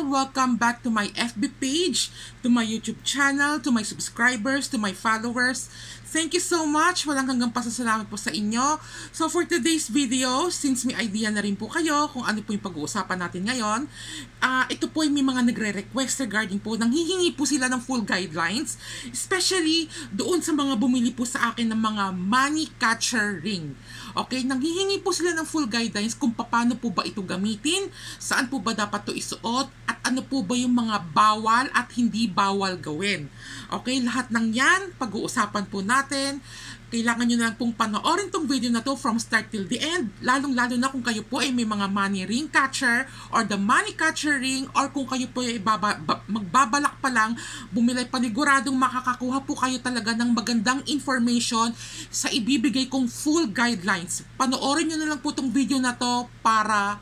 Welcome back to my FB page, to my YouTube channel, to my subscribers, to my followers. Thank you so much. Walang hanggang pasasalamat po sa inyo. So for today's video, since may idea na rin po kayo kung ano po yung pag-uusapan natin ngayon, ito po yung may mga nagre-request regarding po, nanghihingi po sila ng full guidelines, especially doon sa mga bumili po sa akin ng mga money catcher ring. Okay, nanghihingi po sila ng full guidelines kung paano po ba ito gamitin, saan po ba dapat ito isuot, at ano po ba yung mga bawal at hindi bawal gawin. Okay, lahat ng yan, pag-uusapan po natin. Kailangan nyo na lang pong panoorin tong video na to from start till the end, lalong-lalo na kung kayo po ay may mga money ring catcher or the money catcher ring, or kung kayo po ay magbabalak pa lang, bumili, paniguradong makakakuha po kayo talaga ng magandang information sa ibibigay kong full guidelines. Panoorin nyo na lang po tong video na to para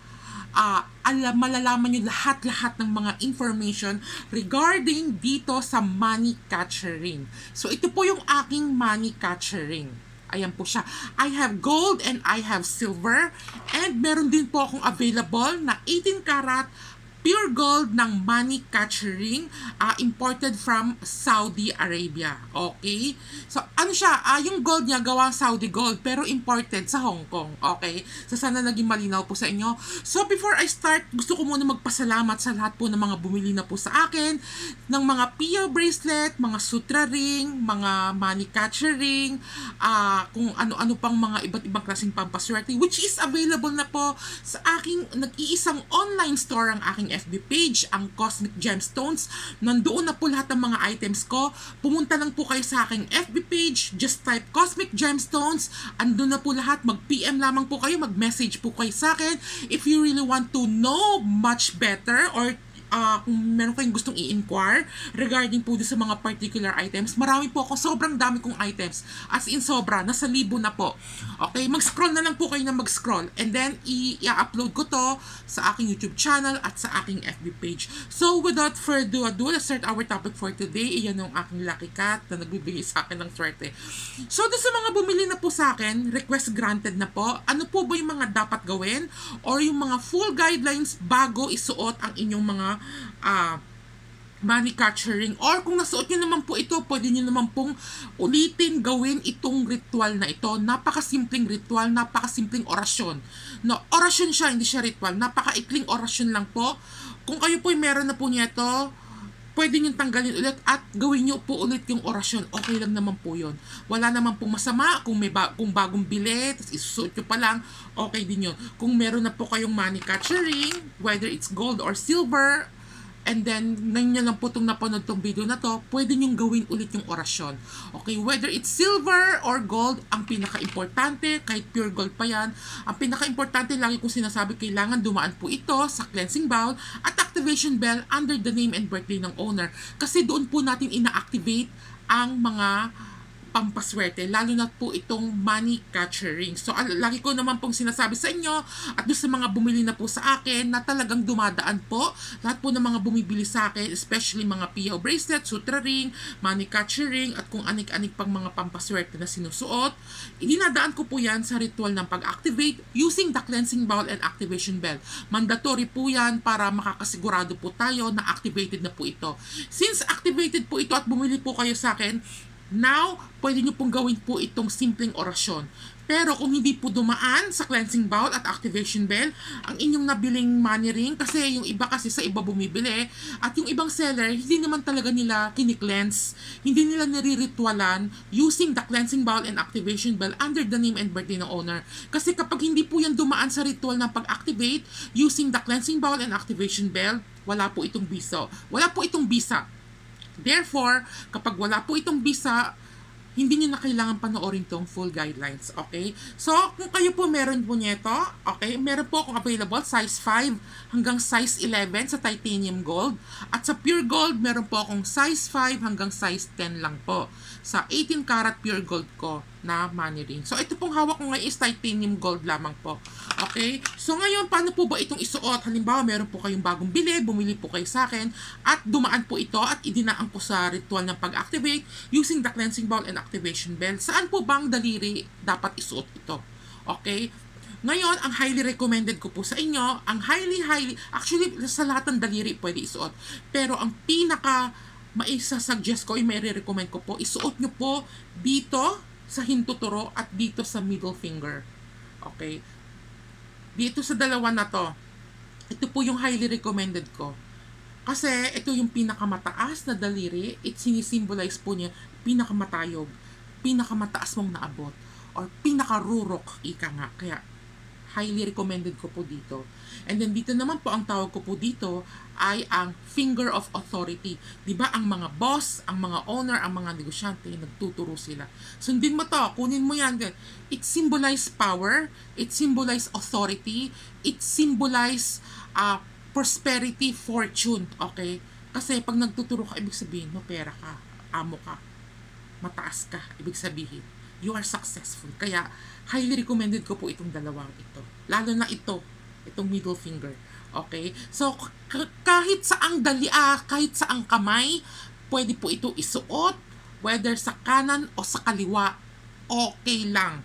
malalaman nyo lahat-lahat ng mga information regarding dito sa money catcher ring. So ito po yung aking money catcher ring. Ayan po siya. I have gold and I have silver, and meron din po akong available na 18 karat pure gold ng money catcher ring, imported from Saudi Arabia. Okay? So, ano siya? Yung gold niya gawa Saudi gold, pero imported sa Hong Kong. Okay? So, sana naging malinaw po sa inyo. So, before I start, gusto ko muna magpasalamat sa lahat po ng mga bumili na po sa akin, ng mga PO bracelet, mga sutra ring, mga money catcher ring, kung ano-ano pang mga iba't ibang klaseng pampaswerte, which is available na po sa aking nag-iisang online store, ang aking FB page, ang Cosmic Gemstones. Nandoon na po lahat ng mga items ko. Pumunta lang po kayo sa aking FB page, just type Cosmic Gemstones, andun na po lahat. Mag-PM lamang po kayo, mag-message po kayo sa akin if you really want to know much better, or kung meron kayong gustong i-inquire regarding po sa mga particular items. Marami po ako, sobrang dami kong items. As in sobra, nasa 1,000 na po. Okay, mag-scroll na lang po kayo na mag-scroll. And then, i-upload ko to sa aking YouTube channel at sa aking FB page. So, without further ado, let's start our topic for today. Iyan yung aking lucky cat na nagbibigay sa akin ng swerte. So, doon sa mga bumili na po sa akin, request granted na po. Ano po ba yung mga dapat gawin? Or yung mga full guidelines bago isuot ang inyong mga money catcher ring, or kung nasuot nyo naman po ito, pwede nyo naman pong ulitin gawin itong ritual na ito. Napakasimpleng ritual, napakasimpleng orasyon. No, orasyon siya, hindi siya ritual. Napakaikling orasyon lang po. Kung kayo po meron na po niya ito, pwede nyo tanggalin ulit at gawin nyo po ulit yung orasyon. Okay lang naman po yun. Wala naman pong masama kung kung bagong bili, tapos isusuot nyo pa lang, okay din yun. Kung meron na po kayong money catcher ring, whether it's gold or silver, and then, ngayon nyo lang po itong napanood itong video na to, pwede nyong gawin ulit yung orasyon. Okay, whether it's silver or gold, ang pinaka-importante, kahit pure gold pa yan, ang pinaka-importante, lagi kong sinasabi, kailangan dumaan po ito sa cleansing bowl at activation bell under the name and birthday ng owner. Kasi doon po natin ina-activate ang mga pampaswerte, lalo na po itong money catcher ring. So, lagi ko naman pong sinasabi sa inyo at doon sa mga bumili na po sa akin na talagang dumadaan po, lahat po ng mga bumibili sa akin, especially mga PO bracelet, sutra ring, money catcher ring, at kung anik-anik pang mga pampaswerte na sinusuot, dinadaan ko po yan sa ritual ng pag-activate using the cleansing bowl and activation bell. Mandatory po yan para makakasigurado po tayo na activated na po ito. Since activated po ito at bumili po kayo sa akin, now, pwede nyo pong gawin po itong simpleng orasyon. Pero kung hindi po dumaan sa cleansing bowl at activation bell, ang inyong nabiling money ring, kasi yung iba kasi sa iba bumibili, at yung ibang seller, hindi naman talaga nila kini-cleanse, hindi nila nire-ritualan using the cleansing bowl and activation bell under the name and birthday ng owner. Kasi kapag hindi po yan dumaan sa ritual ng pag-activate using the cleansing bowl and activation bell, wala po itong bisa. Wala po itong bisa. Therefore, kapag wala po itong bisa, hindi nyo na kailangan panoorin tong full guidelines, okay? So, kung kayo po meron po nito, okay, meron po akong available size 5 hanggang size 11 sa titanium gold. At sa pure gold, meron po akong size 5 hanggang size 10 lang po sa 18 karat pure gold ko na money ring. So, ito pong hawak ko ngayon is titanium gold lamang po. Okay? So, ngayon, paano po ba itong isuot? Halimbawa, meron po kayong bagong bumili po kayo sa akin, at dumaan po ito at idinaan ko sa ritual ng pag-activate using the cleansing bowl and activation bell. Saan po bang daliri dapat isuot ito? Okay? Ngayon, ang highly recommended ko po sa inyo, ang actually, sa lahat ng daliri pwede isuot. Pero ang pinaka maisa-suggest ko, may recommend ko po, isuot nyo po dito sa hintuturo at dito sa middle finger. Okay? Dito sa dalawa na to, ito po yung highly recommended ko. Kasi ito yung pinakamataas na daliri, it sinisimbolize po niya pinakamatayog, pinakamataas mong naabot, or pinakarurok, ika nga. Kaya highly recommended ko po dito. And then dito naman po, ang tawag ko po dito ay ang finger of authority. Diba ang mga boss, ang mga owner, ang mga negosyante, nagtuturo sila. Sundin mo to, kunin mo yan. It symbolize power, it symbolize authority, it symbolize prosperity, fortune, okay? Kasi pag nagtuturo ka, ibig sabihin mo, pera ka, amo ka, mataas ka, ibig sabihin you are successful. Kaya, highly recommended ko po itong dalawang ito. Lalo na itong middle finger. Okay? So, kahit saang kahit saang kamay, pwede po ito isuot, whether sa kanan o sa kaliwa, okay lang.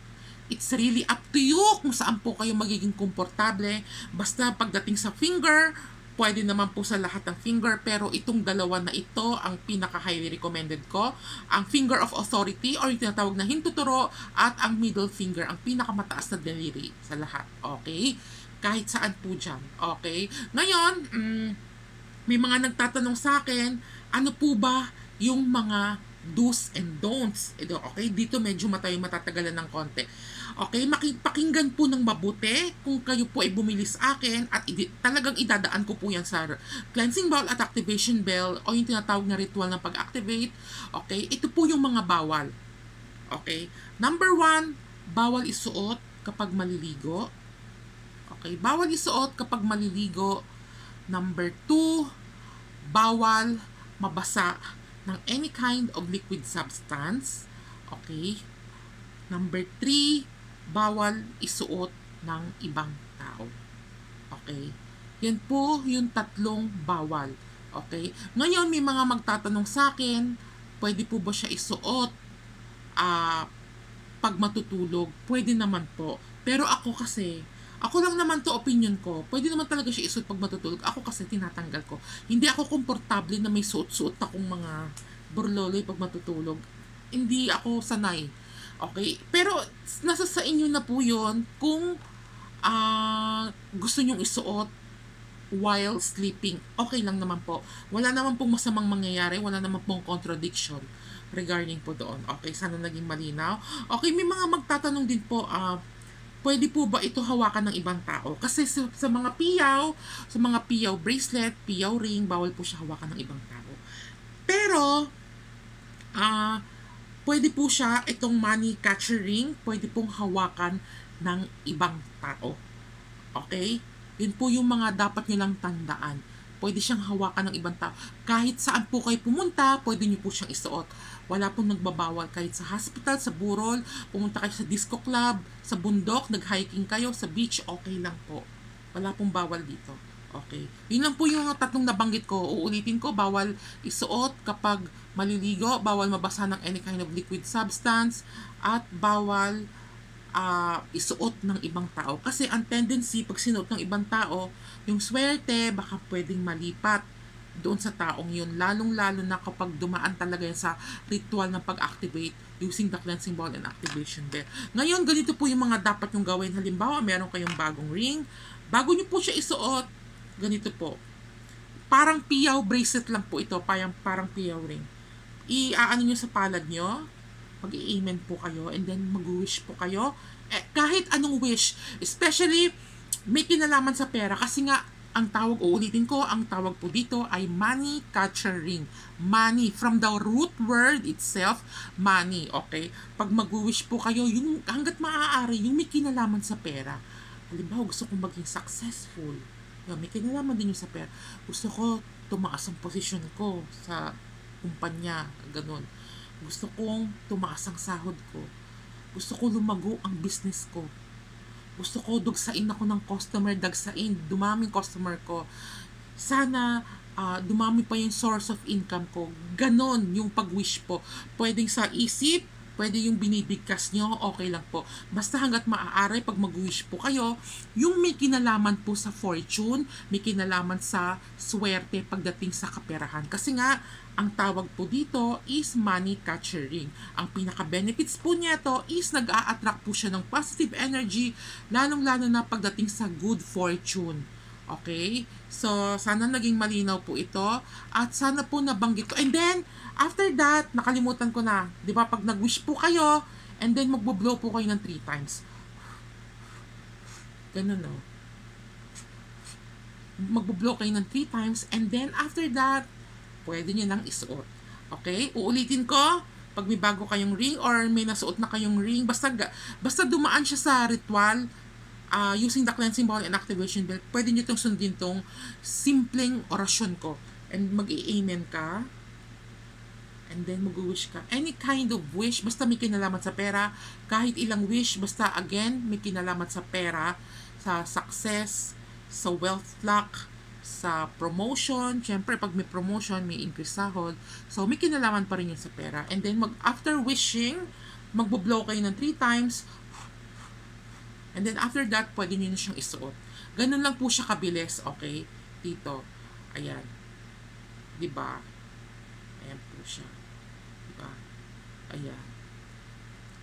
It's really up to you kung saan po kayo magiging komportable. Basta pagdating sa finger, pwede naman po sa lahat ng finger, pero itong dalawa na ito ang pinaka-highly recommended ko. Ang finger of authority or yung tinatawag na hintuturo at ang middle finger, ang pinakamataas na daliri sa lahat. Okay? Kahit saan po dyan. Okay? Ngayon, may mga nagtatanong sa akin, ano po ba yung mga do's and don'ts? Okay? Dito medyo matatagalan ng konti. Okay, pakinggan po ng mabuti kung kayo po ay bumili sa akin at talagang idadaan ko po yan sa cleansing bowl at activation bell o yung tinatawag na ritual ng pag-activate. Okay, ito po yung mga bawal. Okay, number 1, bawal isuot kapag maliligo. Okay, bawal isuot kapag maliligo. Number 2, bawal mabasa ng any kind of liquid substance. Okay, number 3, bawal isuot ng ibang tao. Okay? Yan po yung tatlong bawal. Okay? Ngayon, may mga magtatanong sa akin, pwede po ba siya isuot pag matutulog? Pwede naman po. Pero ako kasi, ako lang naman to opinion ko, pwede naman talaga siya isuot pag matutulog. Ako kasi tinatanggal ko. Hindi ako komportable na may suot-suot akong mga burloloy pag matutulog. Hindi ako sanay. Okay? Pero, nasa sa inyo na po yun kung gusto nyong isuot while sleeping. Okay lang naman po. Wala naman pong masamang mangyayari. Wala naman pong contradiction regarding po doon. Okay? Sana naging malinaw. Okay, may mga magtatanong din po, pwede po ba ito hawakan ng ibang tao? Kasi sa mga piyaw, sa mga piyaw bracelet, piyaw ring, bawal po siya hawakan ng ibang tao. Pero, pwede po siya, itong money catcher ring, pwede pong hawakan ng ibang tao. Okay? Yun po yung mga dapat nyo lang tandaan. Pwede siyang hawakan ng ibang tao. Kahit saan po kayo pumunta, pwede nyo po siyang isuot. Wala pong nagbabawal. Kahit sa hospital, sa burol, pumunta kayo sa disco club, sa bundok, nag-hiking kayo, sa beach, okay lang po. Wala pong bawal dito. Okay. Yun lang po yung tatlong nabanggit ko. Uulitin ko, bawal isuot kapag maliligo, bawal mabasa ng any kind of liquid substance, at bawal isuot ng ibang tao. Kasi ang tendency, pag sinuot ng ibang tao, yung swerte, baka pwedeng malipat doon sa taong yun. Lalong-lalo na kapag dumaan talaga yan sa ritual ng pag-activate using the cleansing bowl and activation bell. Ngayon, ganito po yung mga dapat yung gawin. Halimbawa, meron kayong bagong ring. Bago nyo po siya isuot, ganito po. Parang piyaw bracelet lang po ito. Parang piyaw ring. Iaano nyo sa palad nyo. Mag-i-amen po kayo. And then mag-wish po kayo. Kahit anong wish. Especially, may kinalaman sa pera. Kasi nga, ang tawag, uulitin ko, ang tawag po dito ay money catcher ring. Money. From the root word itself, money. Okay? Pag mag-wish po kayo, yung hanggat maaari, yung may kinalaman sa pera. Halimbawa, gusto kong maging successful. May kinalaman din yung sa pera. Gusto ko tumaas ang posisyon ko sa kumpanya. Ganun. Gusto kong tumaas ang sahod ko. Gusto ko lumago ang business ko. Gusto ko dugsain ako ng customer, dagsain, dumaming customer ko. Sana dumami pa yung source of income ko. Ganon yung pag-wish po. Pwedeng sa isip, pwede yung binibigkas nyo, okay lang po. Basta hanggat maaari, pag mag-wish po kayo, yung may kinalaman po sa fortune, may kinalaman sa swerte pagdating sa kaperahan. Kasi nga, ang tawag po dito is money catcher ring. Ang pinaka-benefits po niya to is nag-a-attract po siya ng positive energy, lalong-lalo na pagdating sa good fortune. Okay? So, sana naging malinaw po ito. At sana po nabanggit ko. And then, after that, nakalimutan ko na. Di ba, pag nag-wish po kayo, and then magbo-blow po kayo ng 3 times. Ganun, no? Magbo-blow kayo ng 3 times, and then after that, pwede nyo nang isuot. Okay? Uulitin ko, pag may bago kayong ring or may nasuot na kayong ring, basta dumaan siya sa ritual, using the cleansing bowl and activation bell, pwede nyo itong sundin tong simpleng orasyon ko. And mag-i-amen ka. And then mag-wish ka. Any kind of wish, basta may kinalaman sa pera. Kahit ilang wish, basta again, may kinalaman sa pera, sa success, sa wealth luck, sa promotion. Siyempre, pag may promotion, may increase sahod. So, may kinalaman pa rin yun sa pera. And then, after wishing, magbo-blow kayo ng 3 times. And then, after that, pwede nyo na siyang isuot. Ganun lang po siya kabilis, okay? Dito. Ayan. Diba? Ayan po siya. Diba? Ayan.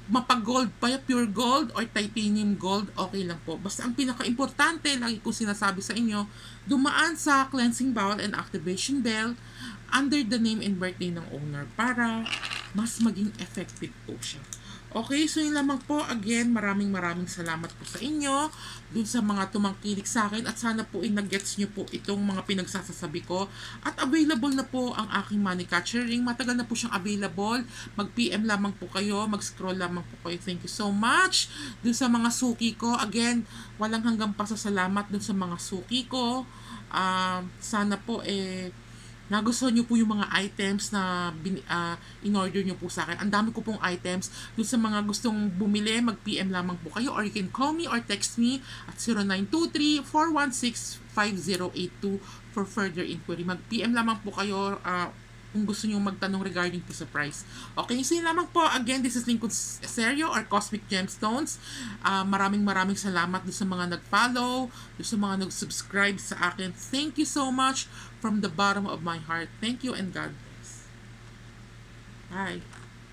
Mapag-gold pa, pure gold or titanium gold, okay lang po. Basta ang pinaka-importante, lagi ko sinasabi sa inyo, dumaan sa cleansing bowl and activation bell under the name and birthday ng owner para mas maging effective po siya. Okay, so yun lamang po. Again, maraming salamat po sa inyo dun sa mga tumangkilik sa akin at sana po nag-gets nyo po itong mga pinagsasasabi ko at available na po ang aking money catcher ring. Matagal na po siyang available. Mag-PM lamang po kayo, mag-scroll lamang po kayo. Thank you so much dun sa mga suki ko. Again, walang hanggang pasasalamat dun sa mga suki ko. Sana po nagustuhan nyo po yung mga items na in-order nyo po sa akin. Ang dami ko pong items. Doon sa mga gustong bumili, mag-PM lamang po kayo or you can call me or text me at 0923-416-5082 for further inquiry. Mag-PM lamang po kayo kung gusto nyo magtanong regarding to sa price. Okay, so yun lamang po. Again, this is Lincoln Serio or Cosmic Gemstones. Maraming salamat doon sa mga nag-follow, doon sa mga nag-subscribe sa akin. Thank you so much from the bottom of my heart. Thank you and God bless. Bye.